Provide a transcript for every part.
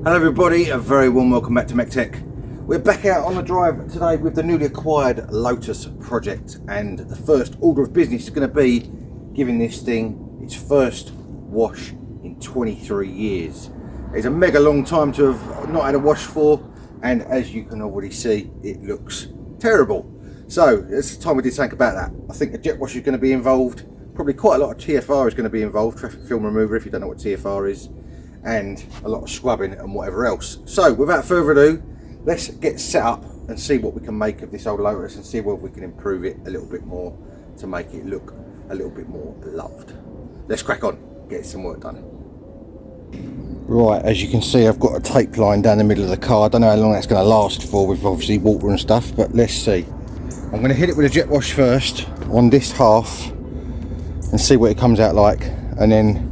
Hello everybody, a very warm welcome back to MEC-TEC. We're back out on the drive today with the newly acquired Lotus project, and the first order of business is going to be giving this thing its first wash in 23 years. It's a mega long time to have not had a wash for, and as you can already see, it looks terrible. So it's time we did think about that. I think a jet wash is going to be involved, probably quite a lot of TFR is going to be involved, traffic film remover if you don't know what TFR is, and a lot of scrubbing and whatever else. So without further ado, let's get set up and see what we can make of this old Lotus and see whether we can improve it a little bit more to make it look a little bit more loved. Let's crack on, get some work done. Right, as you can see, I've got a tape line down the middle of the car. I don't know how long that's going to last for with obviously water and stuff, but let's see. I'm going to hit it with a jet wash first on this half and see what it comes out like, and then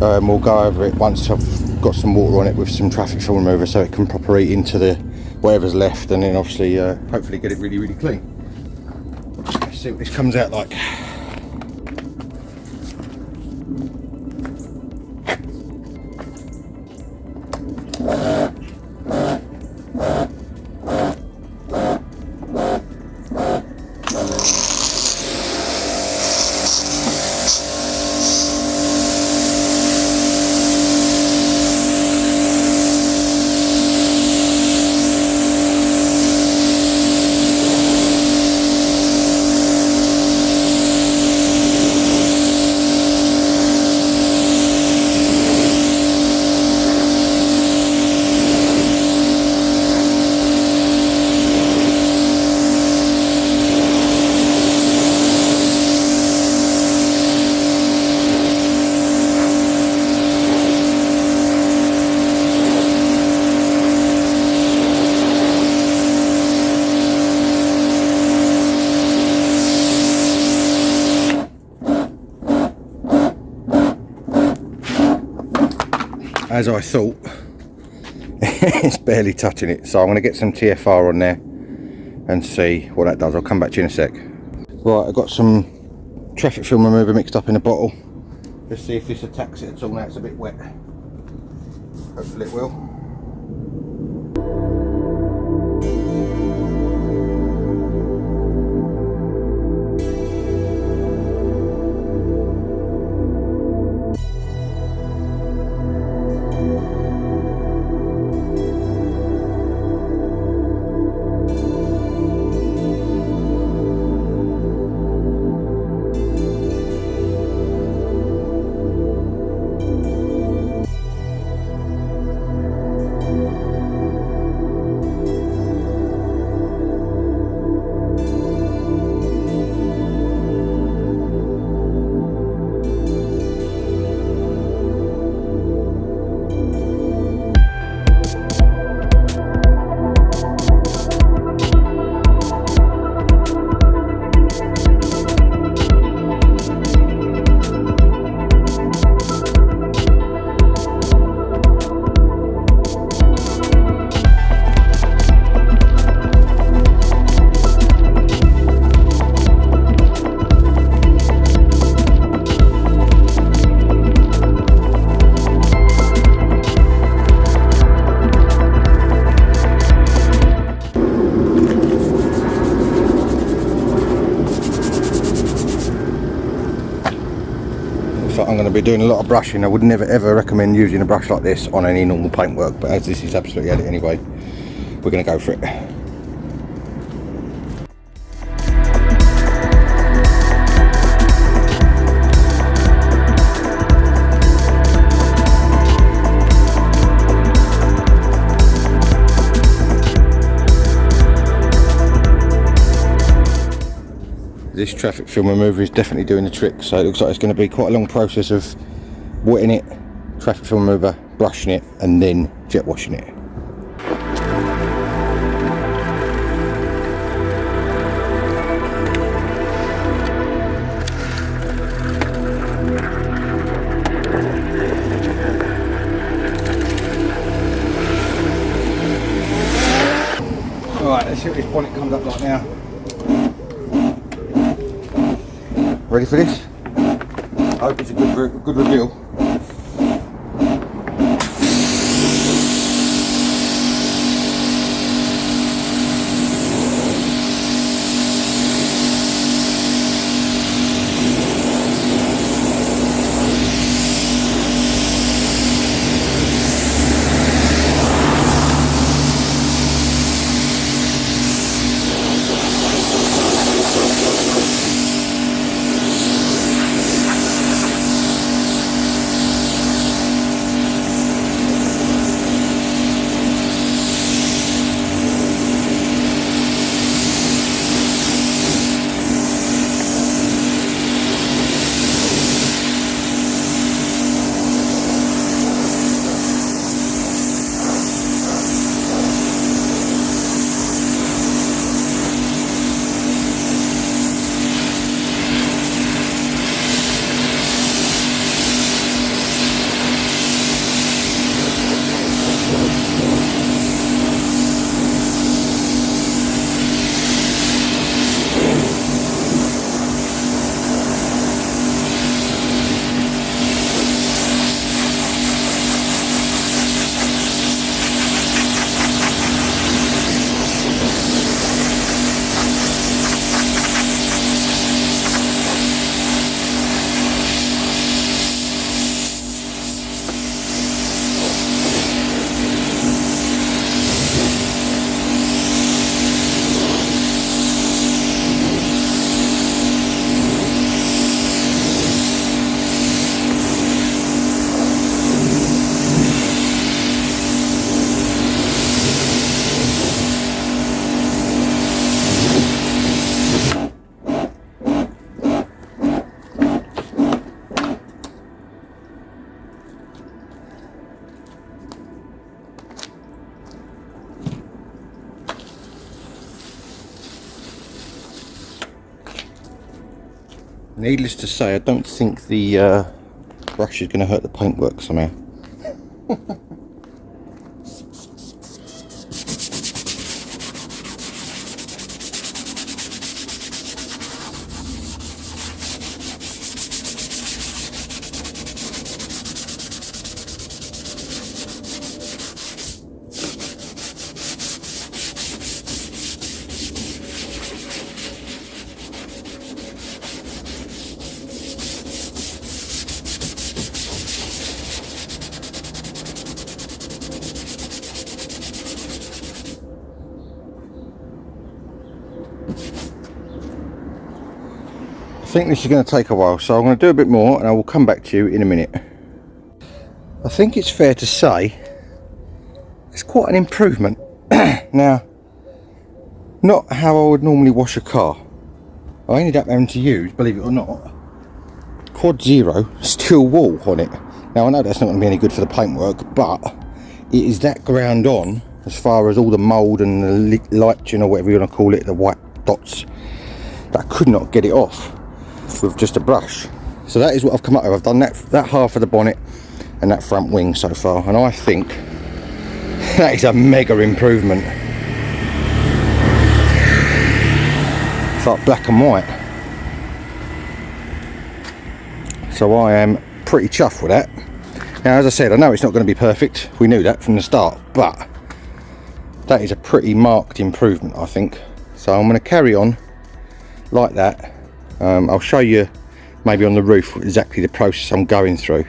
we'll go over it once I've got some water on it with some traffic film remover so it can proper eat into the whatever's left, and then obviously hopefully get it really clean. Let's see what this comes out like. As I thought, it's barely touching it, so I'm going to get some TFR on there and see what that does. I'll come back to you in a sec. Right, I've got some traffic film remover mixed up in a bottle. Let's see if this attacks it at all. Now it's a bit wet. Hopefully it will. I'm going to be doing a lot of brushing. I would never ever recommend using a brush like this on any normal paintwork, but as this is absolutely at it anyway, we're going to go for it. This traffic film remover is definitely doing the trick, so it looks like it's going to be quite a long process of wetting it, traffic film remover, brushing it, and then jet washing it. Alright, let's see what this bonnet comes up like now. Ready for this? I hope it's a good reveal. Needless to say, I don't think the brush is going to hurt the paintwork somehow. I think this is going to take a while, so I'm going to do a bit more and I will come back to you in a minute. I think it's fair to say it's quite an improvement. Now, not how I would normally wash a car. I ended up having to use, believe it or not, Quad Zero steel wool on it. Now I know that's not going to be any good for the paintwork, but it is that ground on as far as all the mould and the lichen or whatever you want to call it, the white dots, that I could not get it off with just a brush. So that is what I've come up with. I've done that half of the bonnet and that front wing so far, and I think that is a mega improvement. It's like black and white. So I am pretty chuffed with that. Now, as I said, I know it's not going to be perfect. We knew that from the start, but that is a pretty marked improvement, I think. So I'm going to carry on like that. I'll show you maybe on the roof exactly the process I'm going through,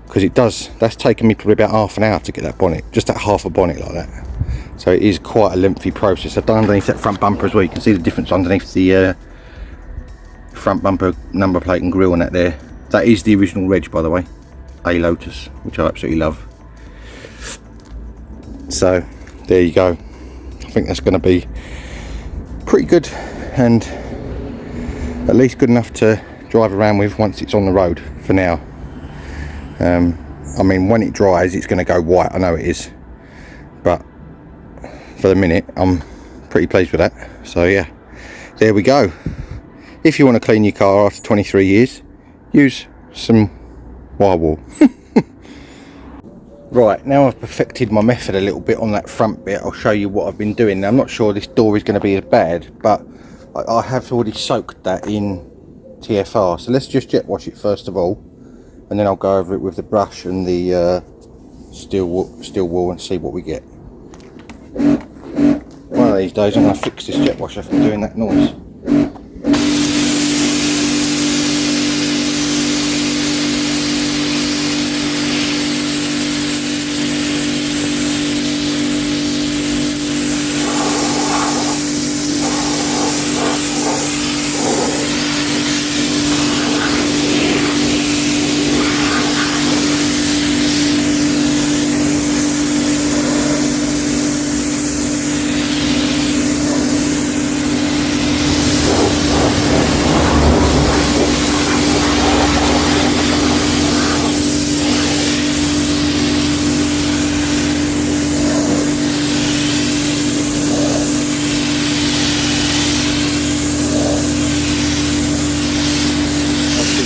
because that's taken me probably about half an hour to get that bonnet, just that half a bonnet like that. So it is quite a lengthy process. I've done underneath that front bumper as well. You can see the difference underneath the front bumper number plate and grille on that there. That is the original reg, by the way, a Lotus, which I absolutely love. So there you go. I think that's going to be pretty good, and at least good enough to drive around with once it's on the road for now. I mean, when it dries it's going to go white, I know it is, but for the minute I'm pretty pleased with that. So yeah, there we go. If you want to clean your car after 23 years, use some wire wool. Right, now I've perfected my method a little bit on that front bit. I'll show you what I've been doing. Now, I'm not sure this door is going to be as bad, but I have already soaked that in TFR. So let's just jet wash it first of all, and then I'll go over it with the brush and the steel wool and see what we get. One of these days I'm going to fix this jet washer from doing that noise.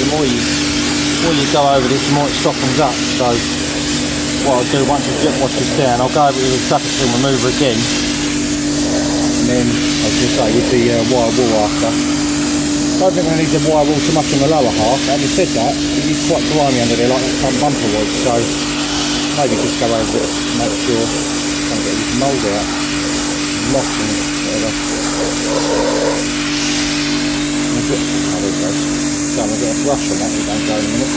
The more you go over this, the more it softens up. So what I'll do, once the jet wash is down, I'll go over it with a traffic film remover again, and then, as you say, with the wire wool after. I don't think I need the wire wool so much on the lower half. Having said that, it is quite grimy under there, like that front bumper was, so maybe just go over it to make sure I can get this mould out, moss and whatever. There we go. So I'm going to get a brush on that if that goes in it.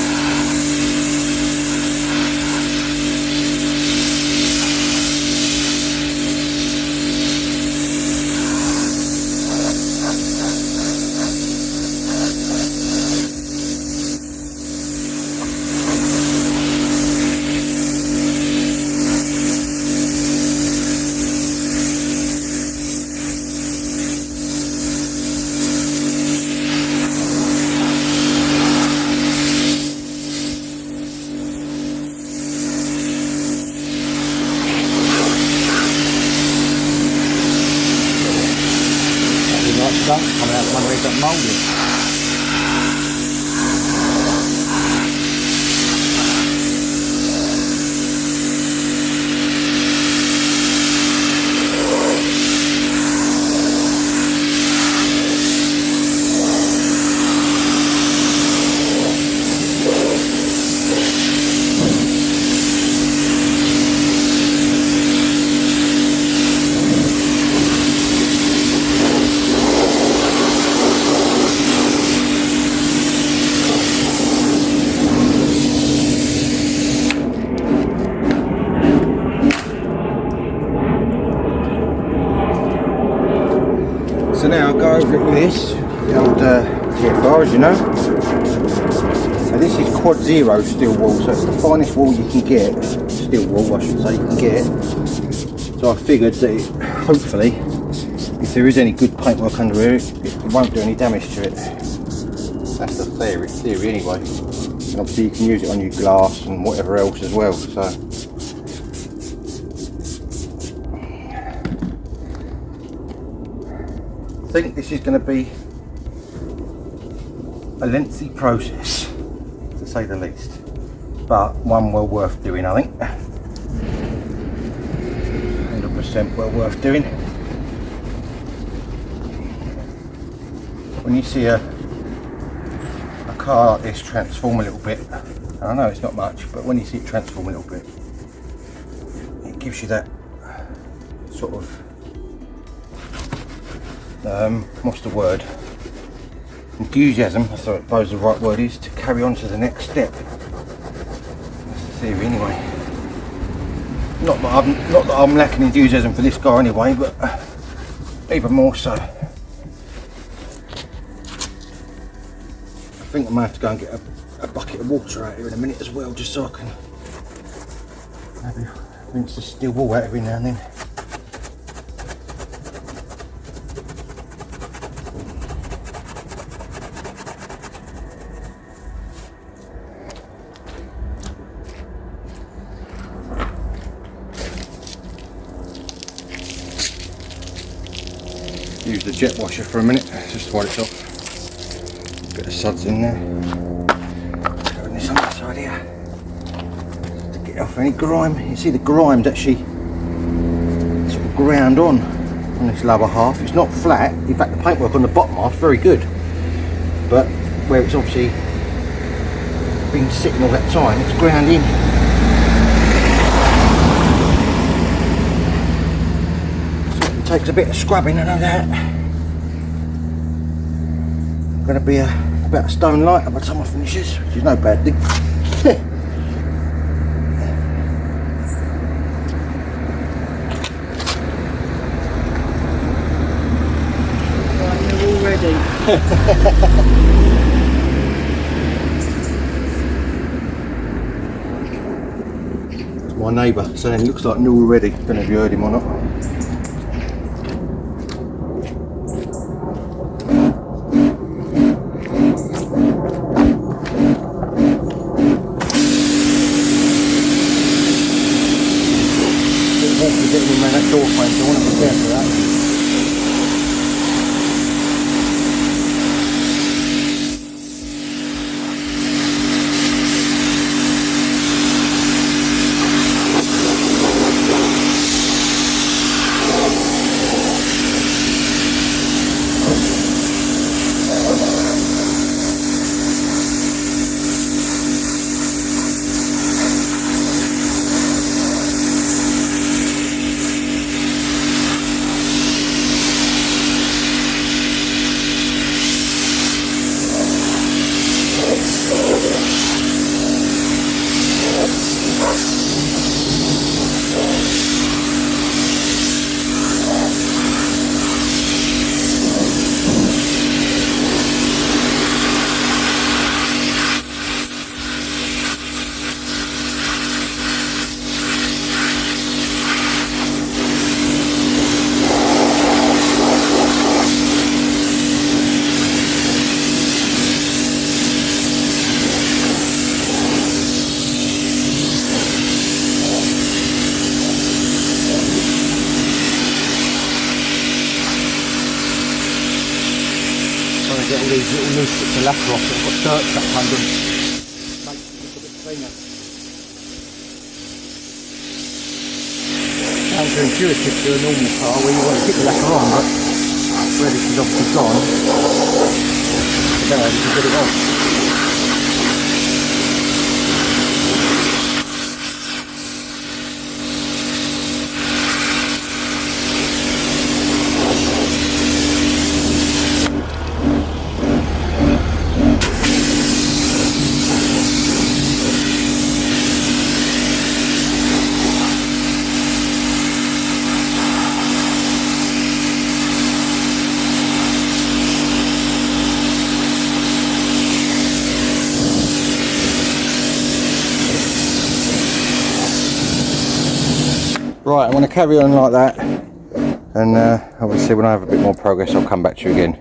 Stuff coming out from underneath that mould. favourite with this, the old TFR, as you know. Now this is quad zero steel wool, so it's the finest wool you can get, steel wool I should say, you can get. So I figured that it, hopefully, if there is any good paintwork under here, it won't do any damage to it. That's the theory anyway. And obviously you can use it on your glass and whatever else as well. So I think this is going to be a lengthy process, to say the least, but one well worth doing, I think. 100% well worth doing. When you see a car like this transform a little bit, and I know it's not much, but when you see it transform a little bit, it gives you that sort of what's the word, enthusiasm, I suppose the right word is, to carry on to the next step. That's the theory anyway. Not that I'm lacking enthusiasm for this car anyway, but even more so. I think I might have to go and get a bucket of water out here in a minute as well, just so I can maybe rinse the steel wool out every now and then. Use the jet washer for a minute, just while it's off. Bit of suds in there. Put this on the side here to get off any grime. You see the grime's actually sort of ground on this lower half. It's not flat. In fact, the paintwork on the bottom half is very good, but where it's obviously been sitting all that time, it's ground in. Takes a bit of scrubbing, I know that. Going to be about a stone lighter by the time I finish this, which is no bad thing. You're all ready. It's my neighbour saying it looks like new already. Don't know if you heard him or not. That door frame, so I want to prepare for that. Get all these little loose bits of lacquer off that have got dirt stuck under them. Makes a bit cleaner. Counterintuitive to a normal car where you want to keep the lacquer on, but where this is obviously gone, you don't have to get it off. Right, I'm going to carry on like that, and obviously when I have a bit more progress I'll come back to you again.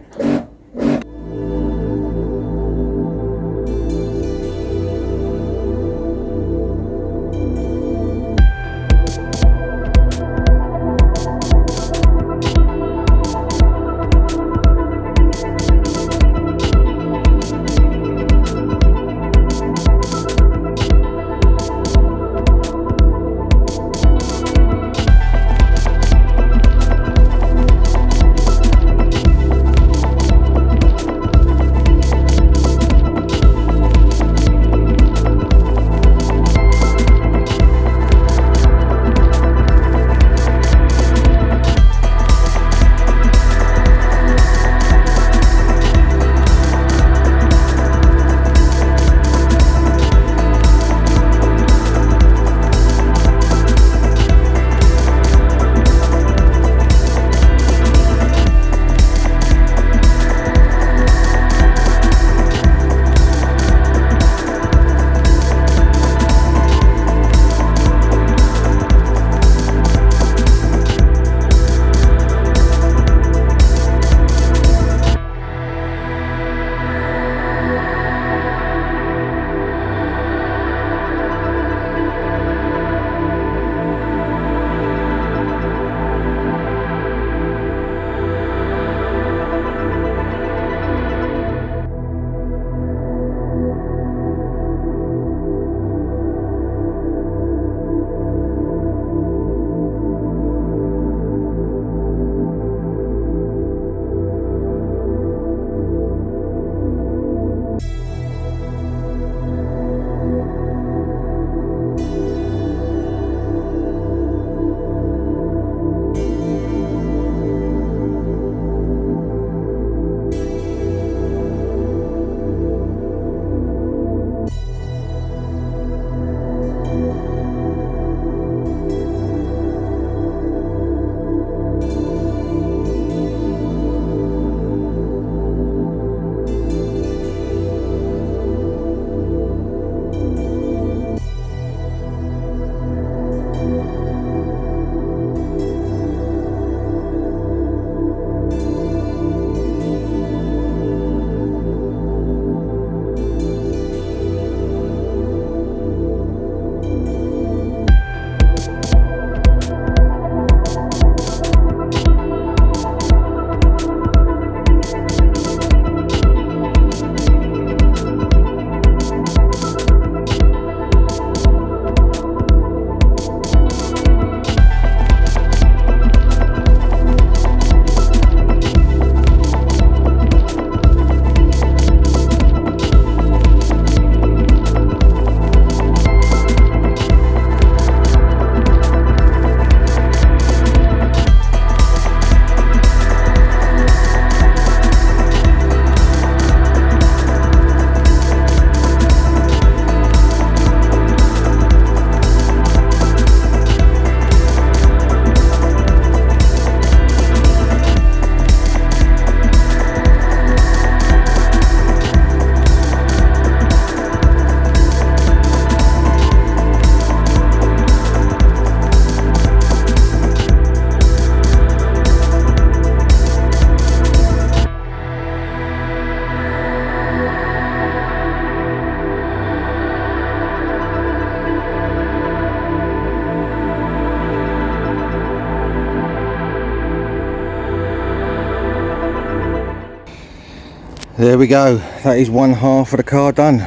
There we go, that is one half of the car done.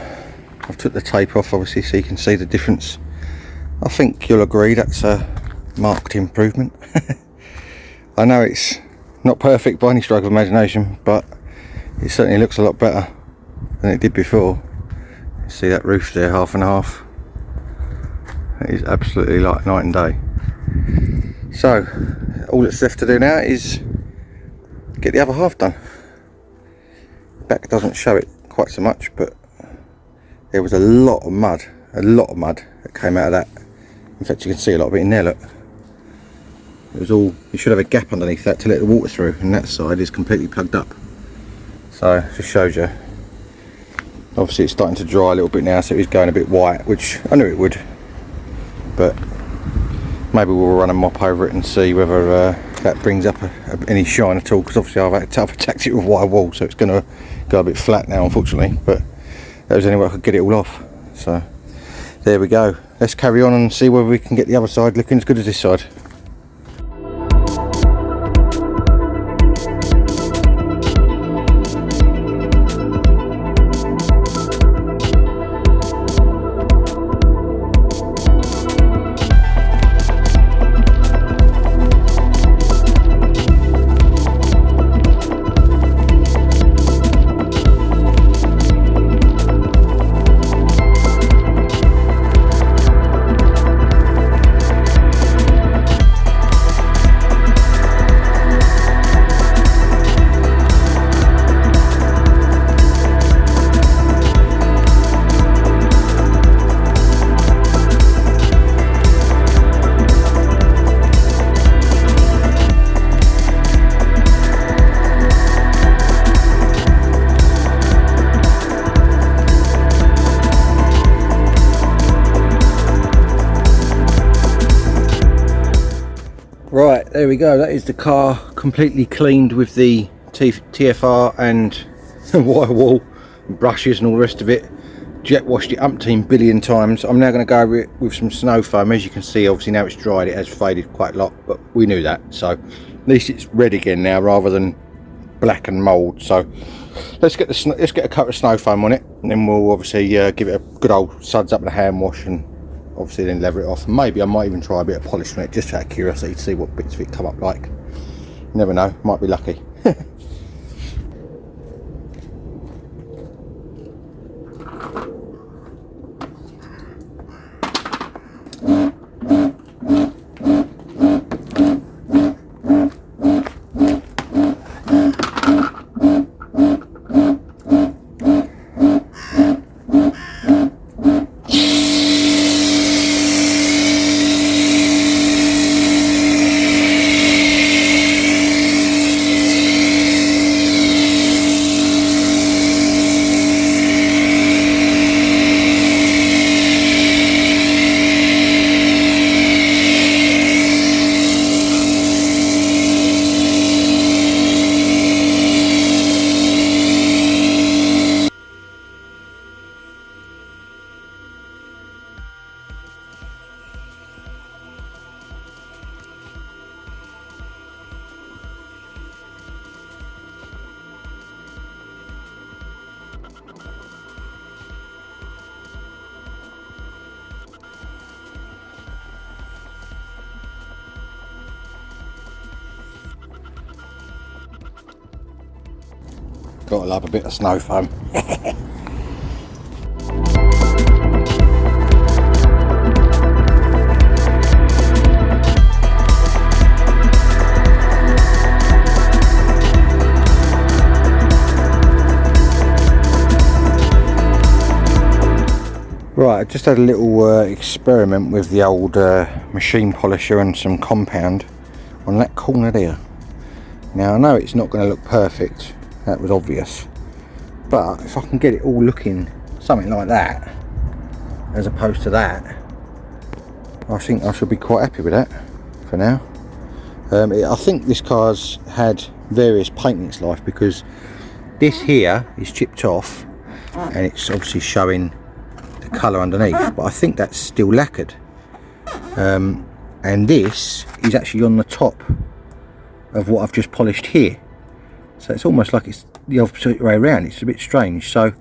I've took the tape off obviously so you can see the difference. I think you'll agree that's a marked improvement. I know it's not perfect by any stroke of imagination, but it certainly looks a lot better than it did before. You see that roof there, half and half. It is absolutely like night and day. So all that's left to do now is get the other half done. Back doesn't show it quite so much, but there was a lot of mud that came out of that. In fact, you can see a lot of it in there, look. It was all, you should have a gap underneath that to let the water through, and that side is completely plugged up. So it just shows you. Obviously it's starting to dry a little bit now, so it's going a bit white, which I knew it would, but maybe we'll run a mop over it and see whether that brings up any shine at all, because obviously I've attacked it with wire wool, so it's going to go a bit flat now, unfortunately. But that was the only way I could get it all off. So there we go. Let's carry on and see whether we can get the other side looking as good as this side. Right, there we go. That is the car completely cleaned with the TFR and wire wool, and brushes and all the rest of it. Jet washed it umpteen billion times. I'm now going to go over it with some snow foam. As you can see, obviously now it's dried, it has faded quite a lot, but we knew that. So at least it's red again now rather than black and mould. So let's get a coat of snow foam on it, and then we'll obviously give it a good old suds up in a hand wash, and obviously then leather it off, and maybe I might even try a bit of polish on it just out of curiosity to see what bits of it come up like. You never know, might be lucky. Gotta love a bit of snow foam. Right, I just had a little experiment with the old machine polisher and some compound on that corner there. Now I know it's not going to look perfect, that was obvious, but if I can get it all looking something like that as opposed to that, I think I should be quite happy with that for now. I think this car's had various paint in its life, because this here is chipped off and it's obviously showing the colour underneath, but I think that's still lacquered, and this is actually on the top of what I've just polished here, so it's almost like it's the opposite way around. It's a bit strange. So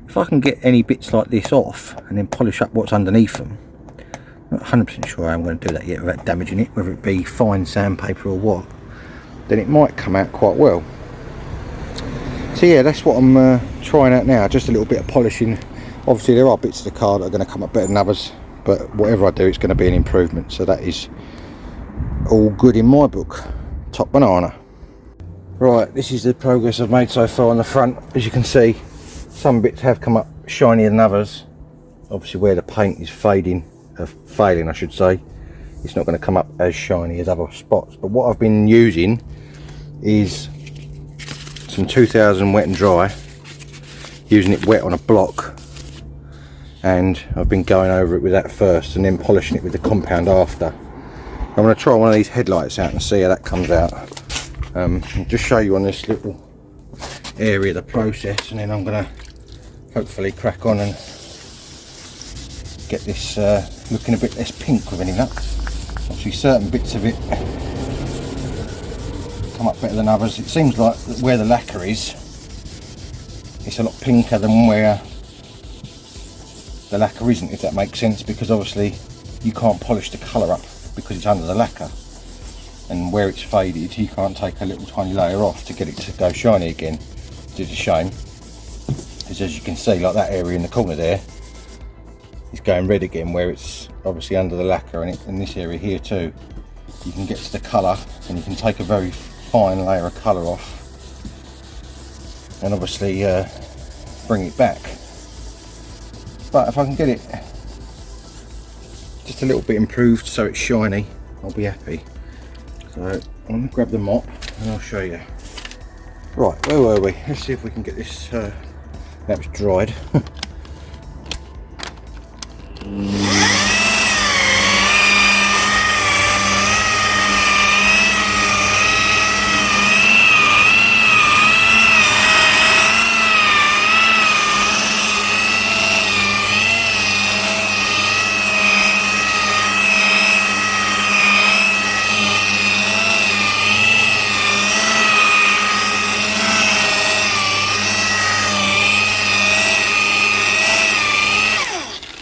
if I can get any bits like this off and then polish up what's underneath them, I'm not 100% sure how I'm going to do that yet without damaging it, whether it be fine sandpaper or what, then it might come out quite well. So yeah, that's what I'm trying out now, just a little bit of polishing. Obviously there are bits of the car that are going to come up better than others, but whatever I do, it's going to be an improvement, so that is all good in my book. Top banana. Right, this is the progress I've made so far on the front. As you can see, some bits have come up shinier than others. Obviously where the paint is failing I should say, it's not going to come up as shiny as other spots. But what I've been using is some 2000 wet and dry, using it wet on a block, and I've been going over it with that first and then polishing it with the compound after. I'm going to try one of these headlights out and see how that comes out. I'll just show you on this little area of the process, and then I'm going to hopefully crack on and get this looking a bit less pink with any luck. Obviously certain bits of it come up better than others. It seems like where the lacquer is, it's a lot pinker than where the lacquer isn't, if that makes sense, because obviously you can't polish the colour up because it's under the lacquer, and where it's faded you can't take a little tiny layer off to get it to go shiny again, which is a shame. Because as you can see, like that area in the corner there is going red again, where it's obviously under the lacquer, and in this area here too you can get to the colour and you can take a very fine layer of colour off and obviously bring it back. But if I can get it just a little bit improved so it's shiny, I'll be happy. So I'm going to grab the mop and I'll show you. Right, where were we? Let's see if we can get this, that was dried.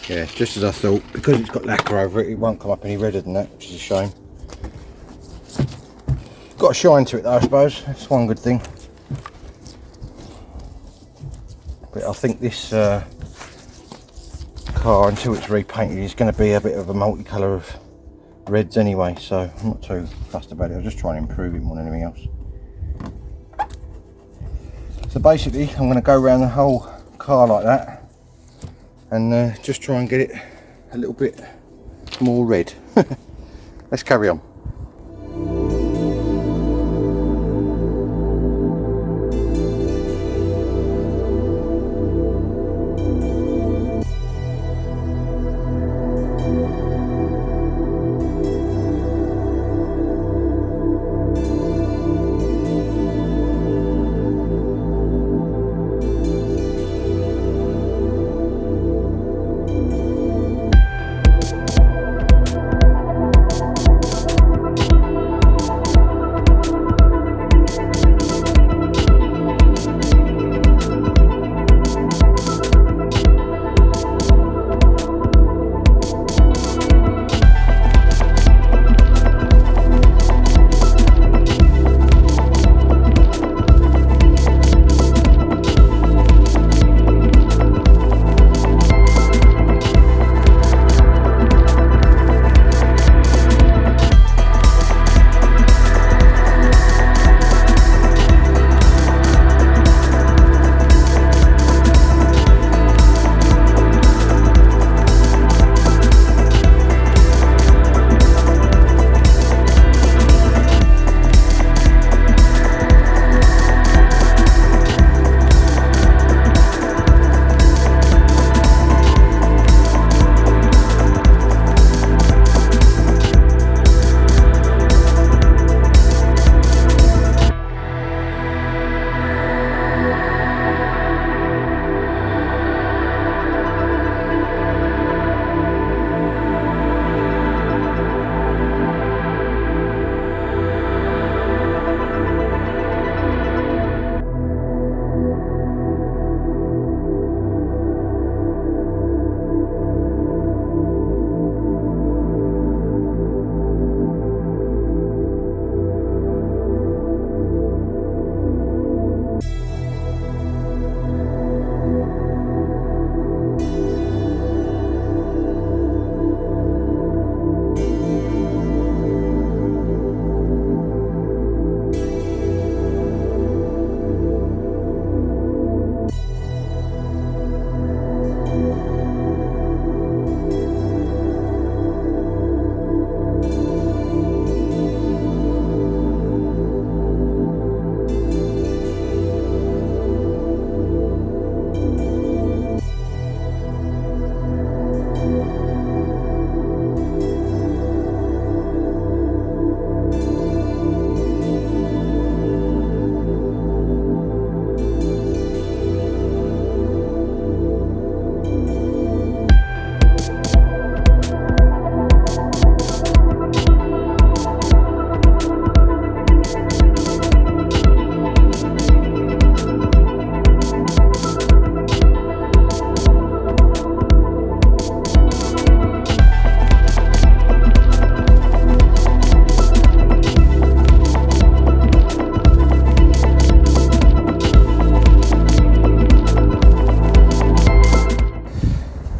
Yeah, just as I thought, because it's got lacquer over it, it won't come up any redder than that, which is a shame. Got a shine to it though, I suppose. That's one good thing. But I think this car, until it's repainted, is going to be a bit of a multicolour of reds anyway, so I'm not too fussed about it. I'll just try and improve it more than anything else. So basically, I'm going to go around the whole car like that, and just try and get it a little bit more red. Let's carry on.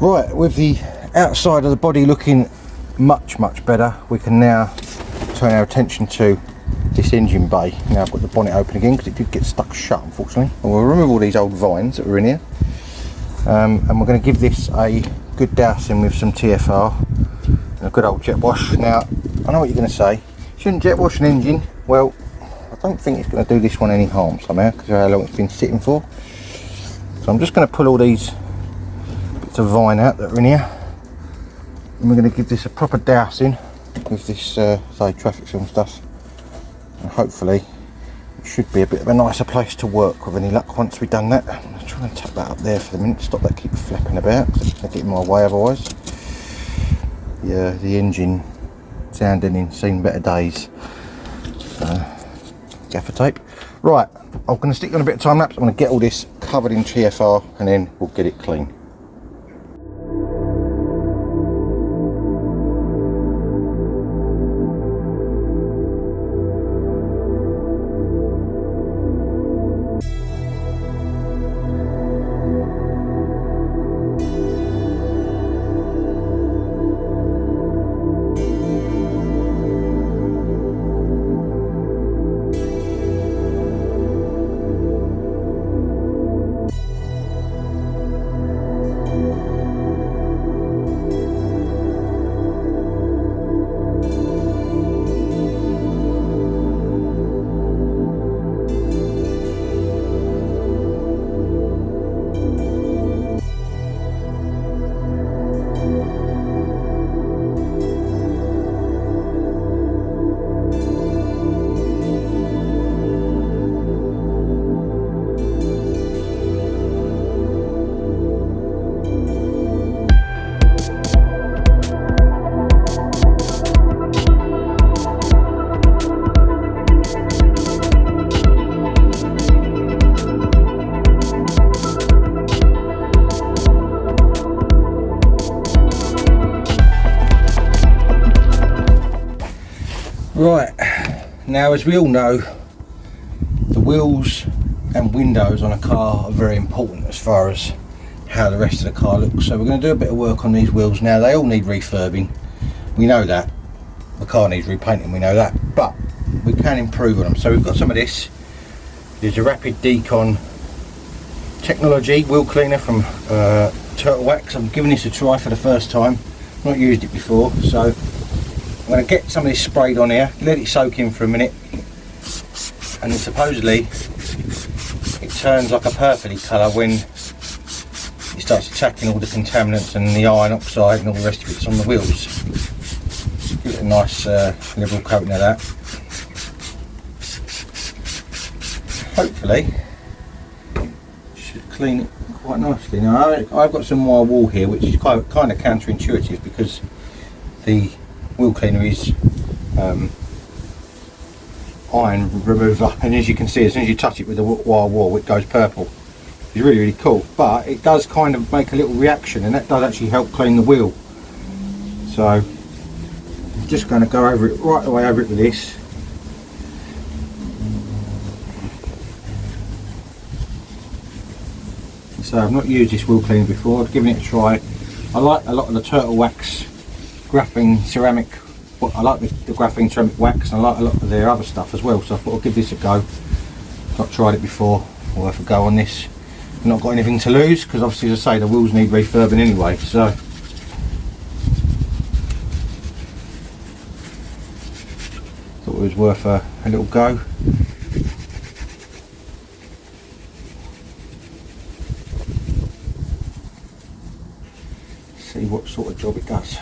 Right, with the outside of the body looking much better, we can now turn our attention to this engine bay. Now I've got the bonnet open again because it did get stuck shut, unfortunately. And we'll remove all these old vines that were in here, and we're going to give this a good dousing with some TFR and a good old jet wash. Now I know what you're going to say, shouldn't jet wash an engine? Well, I don't think it's going to do this one any harm somehow because of how long it's been sitting for. So I'm just going to pull all these bits of vine out that are in here, and we're going to give this a proper dousing with this say traffic film stuff, and hopefully it should be a bit of a nicer place to work with any luck once we've done that. I'm going to try and tuck that up there for the minute, stop that keep flapping about because it's going to get in my way otherwise. Yeah, the engine sounding in seen better days. Gaffer tape. Right, I'm going to stick on a bit of time lapse. I'm going to get all this covered in TFR and then we'll get it clean. Right, now as we all know, the wheels and windows on a car are very important as far as how the rest of the car looks. So we're going to do a bit of work on these wheels. Now they all need refurbing, we know that. The car needs repainting, we know that, but we can improve on them. So we've got some of this. There's a rapid decon technology wheel cleaner from Turtle Wax. I'm giving this a try for the first time, not used it before, so I'm going to get some of this sprayed on here, let it soak in for a minute, and then supposedly it turns like a purpley colour when it starts attacking all the contaminants and the iron oxide and all the rest of it's on the wheels. Give it a nice liberal coating of that. Hopefully it should clean it quite nicely. Now I've got some wire wool here which is kind of counterintuitive because the wheel cleaner is iron remover, and as you can see, as soon as you touch it with the wire wool it goes purple. It's really cool, but it does kind of make a little reaction, and that does actually help clean the wheel. So I'm just going to go over it, right the way over it with this. So I've not used this wheel cleaner before, I've given it a try. I like a lot of the Turtle Wax graphene ceramic, well, I like the graphene ceramic wax, and I like a lot of their other stuff as well, so I thought I'll give this a go. Not tried it before, I'll have a go on this. I've not got anything to lose because obviously, as I say, the wheels need refurbing anyway, so thought it was worth a little go. See what sort of job it does.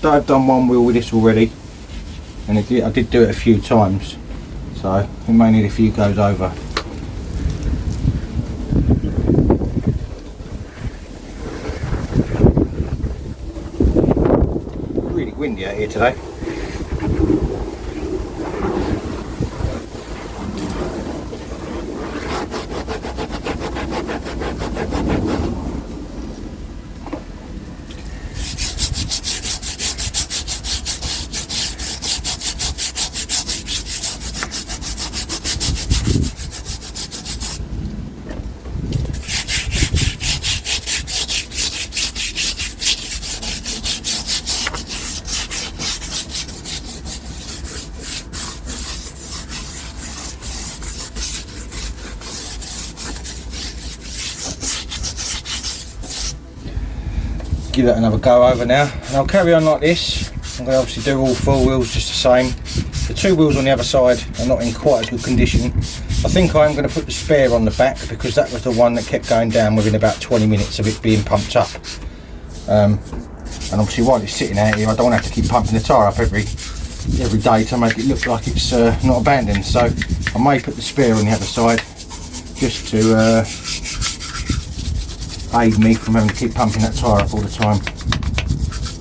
I've done one wheel with this already, and I did do it a few times, so we may need a few goes over. Really windy out here today. give that another go over now, and I'll carry on like this. I'm going to obviously do all 4 wheels just the same. The 2 wheels on the other side are not in quite as good condition. I think I am going to put the spare on the back because that was the one that kept going down within about 20 minutes of it being pumped up. And obviously while it's sitting out here, I don't want to have to keep pumping the tyre up every day to make it look like it's not abandoned. So I may put the spare on the other side just to aid me from having to keep pumping that tyre up all the time.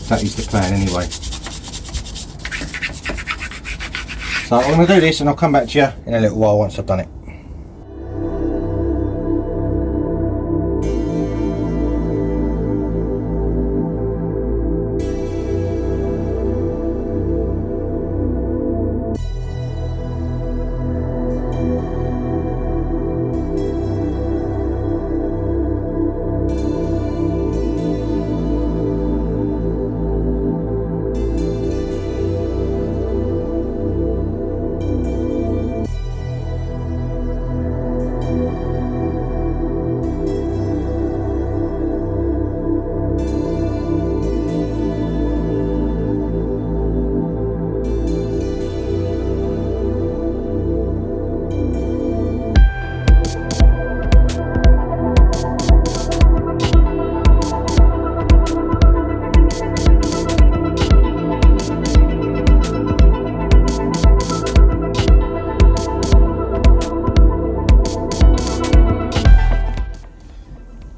That is the plan anyway. So I'm going to do this and I'll come back to you in a little while once I've done it.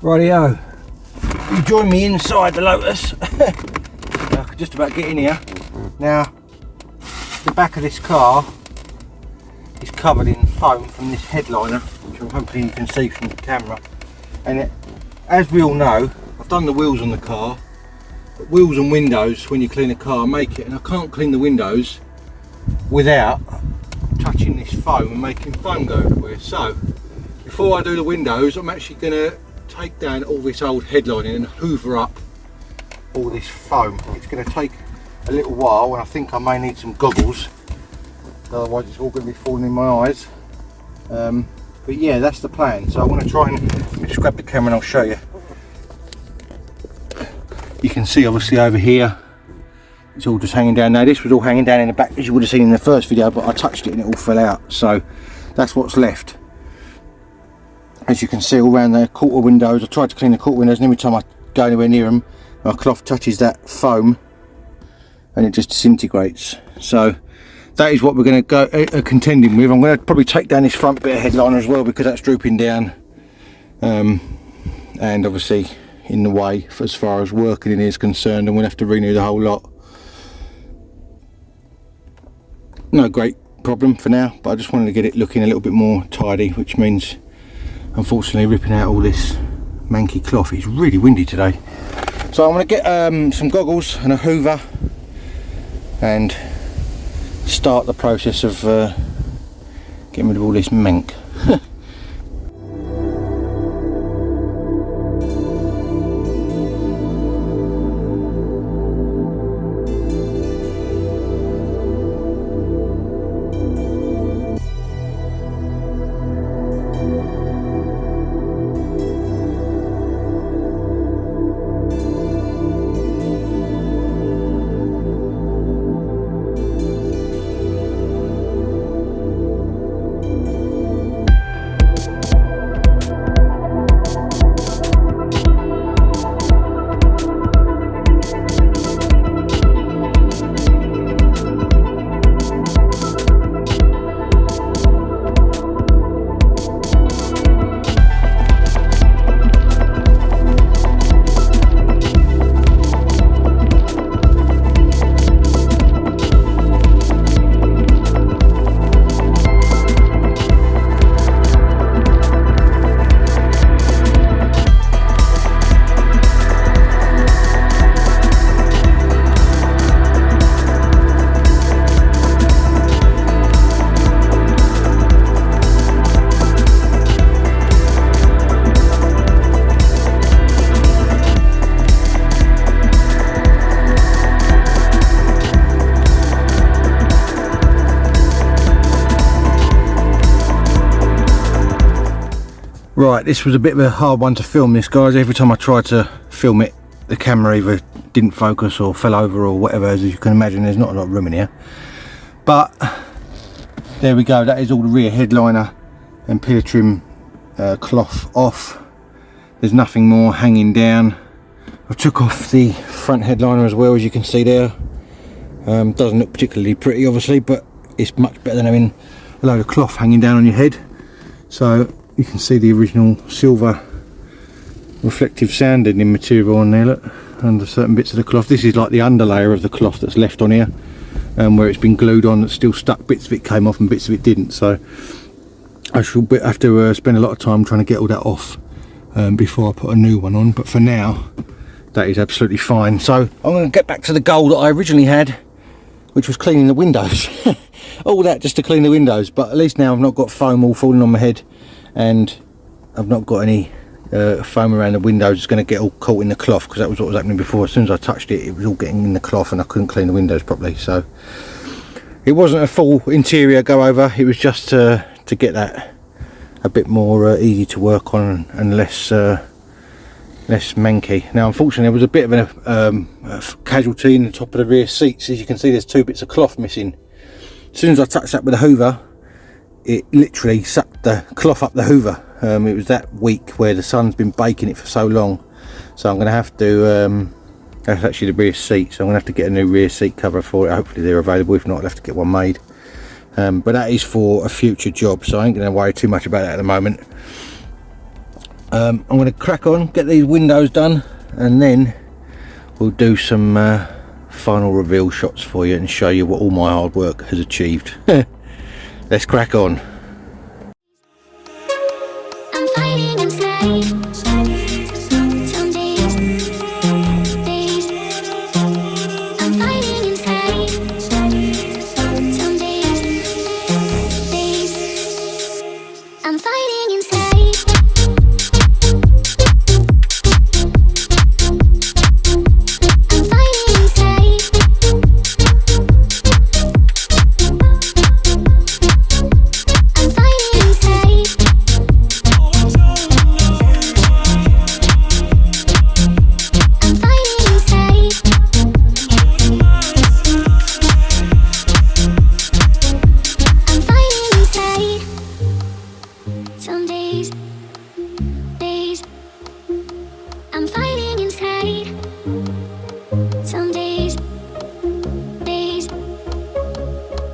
Rightio, you join me inside the Lotus. I could just about get in here. Now, the back of this car is covered in foam from this headliner, which hopefully you can see from the camera. And as we all know, I've done the wheels on the car, but wheels and windows, when you clean a car, make it, and I can't clean the windows without touching this foam and making foam go everywhere. So, before I do the windows, I'm actually going to take down all this old headlining and hoover up all this foam. It's going to take a little while, and I think I may need some goggles, otherwise it's all going to be falling in my eyes. But yeah, that's the plan. So I want to try and just grab the camera and I'll show you. You can see obviously over here it's all just hanging down. Now this was all hanging down in the back, as you would have seen in the first video, but I touched it and it all fell out, so that's what's left. As you can see all around the quarter windows, I tried to clean the quarter windows, and every time I go anywhere near them, my cloth touches that foam and it just disintegrates. So that is what we're going to go contending with. I'm going to probably take down this front bit of headliner as well, because that's drooping down, and obviously in the way as far as working in here is concerned, and we'll have to renew the whole lot. No great problem for now, but I just wanted to get it looking a little bit more tidy, which means unfortunately ripping out all this manky cloth. It's really windy today, so I'm going to get some goggles and a hoover and start the process of getting rid of all this mank. Right, this was a bit of a hard one to film, this, guys. Every time I tried to film it, the camera either didn't focus or fell over or whatever. As you can imagine, there's not a lot of room in here, but there we go. That is all the rear headliner and pier trim cloth off. There's nothing more hanging down. I took off the front headliner as well, as you can see there. Doesn't look particularly pretty obviously, but it's much better than having a load of cloth hanging down on your head. So you can see the original silver reflective sounding material on there, look, under certain bits of the cloth. This is like the underlayer of the cloth that's left on here, where it's been glued on, that's still stuck. Bits of it came off and bits of it didn't, so I should have to spend a lot of time trying to get all that off before I put a new one on, but for now that is absolutely fine. So I'm going to get back to the goal that I originally had, which was cleaning the windows. All that just to clean the windows, but at least now I've not got foam all falling on my head, and I've not got any foam around the windows. It's going to get all caught in the cloth, because that was what was happening before. As soon as I touched it, it was all getting in the cloth and I couldn't clean the windows properly. So it wasn't a full interior go over, it was just to get that a bit more easy to work on and less manky. Now unfortunately there was a bit of a casualty in the top of the rear seats. As you can see, there's 2 bits of cloth missing. As soon as I touched that with a hoover, it literally sucked the cloth up the hoover. It was that weak where the sun's been baking it for so long. So I'm going to have to, that's actually the rear seat, so I'm going to have to get a new rear seat cover for it. Hopefully they're available, if not I'll have to get one made. But that is for a future job, so I ain't going to worry too much about that at the moment. I'm going to crack on, get these windows done, and then we'll do some final reveal shots for you and show you what all my hard work has achieved. Let's crack on. I'm fighting inside. Some days, I'm fighting inside. Some days, I'm fighting inside.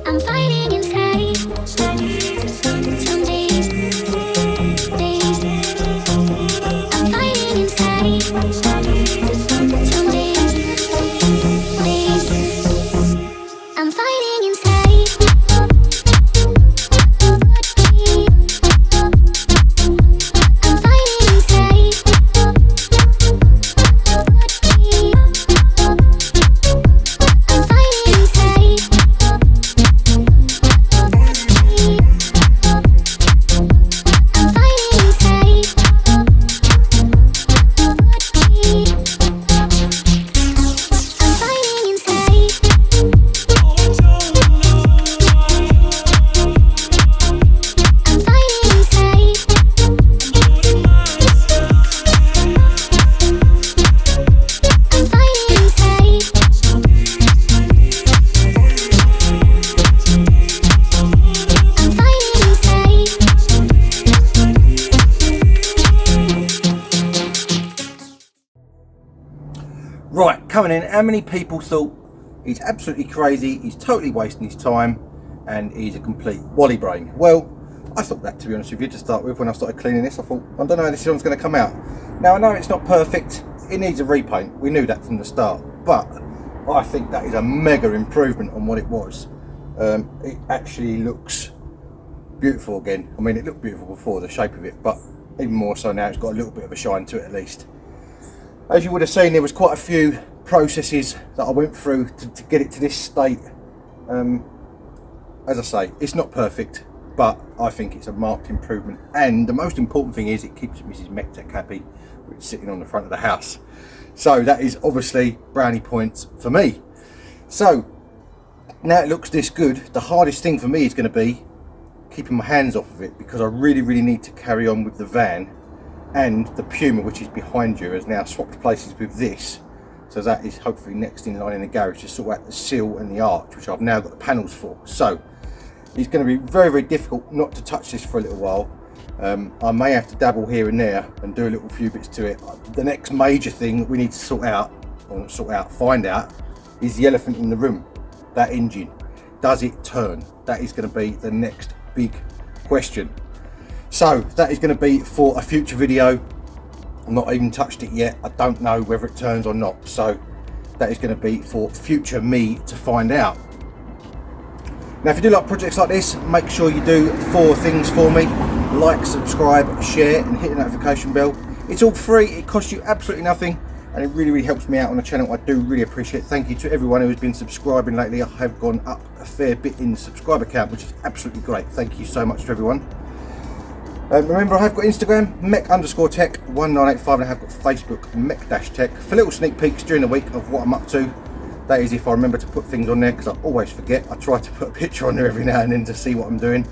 I'm fighting inside. I'm fighting inside. Right, coming in, how many people thought he's absolutely crazy, he's totally wasting his time, and he's a complete wally brain? Well, I thought that, to be honest with you, to start with. When I started cleaning this, I thought, I don't know how this one's going to come out. Now I know it's not perfect, it needs a repaint, we knew that from the start, but I think that is a mega improvement on what it was. It actually looks beautiful again. I mean, it looked beautiful before, the shape of it, but even more so now, it's got a little bit of a shine to it at least. As you would have seen, there was quite a few processes that I went through to get it to this state. As I say, it's not perfect, but I think it's a marked improvement, and the most important thing is it keeps Mrs. MEC-TEC happy, which is sitting on the front of the house. So that is obviously brownie points for me. So now it looks this good, the hardest thing for me is going to be keeping my hands off of it, because I really need to carry on with the van and the Puma, which is behind you, has now swapped places with this, so that is hopefully next in line in the garage to sort out the sill and the arch, which I've now got the panels for. So it's going to be very, very difficult not to touch this for a little while. I may have to dabble here and there and do a little few bits to it. The next major thing that we need to sort out, or not sort out, find out, is the elephant in the room. That engine, does it turn? That is going to be the next big question. So that is going to be for a future video. I've not even touched it yet. I don't know whether it turns or not, so that is going to be for future me to find out. Now, if you do like projects like this, make sure you do 4 things for me: like, subscribe, share, and hit the notification bell. It's all free, it costs you absolutely nothing, and it really, really helps me out on the channel. I do really appreciate it. Thank you to everyone who has been subscribing lately. I have gone up a fair bit in the subscriber count, which is absolutely great. Thank you so much to everyone. Remember, I have got Instagram, MEC_TEC1985, and I have got Facebook, MEC-TEC, for little sneak peeks during the week of what I'm up to. That is if I remember to put things on there, because I always forget. I try to put a picture on there every now and then to see what I'm doing.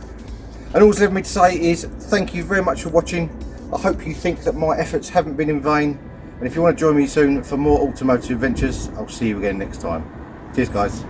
And all that's left me to say is thank you very much for watching. I hope you think that my efforts haven't been in vain. And if you want to join me soon for more automotive adventures, I'll see you again next time. Cheers, guys.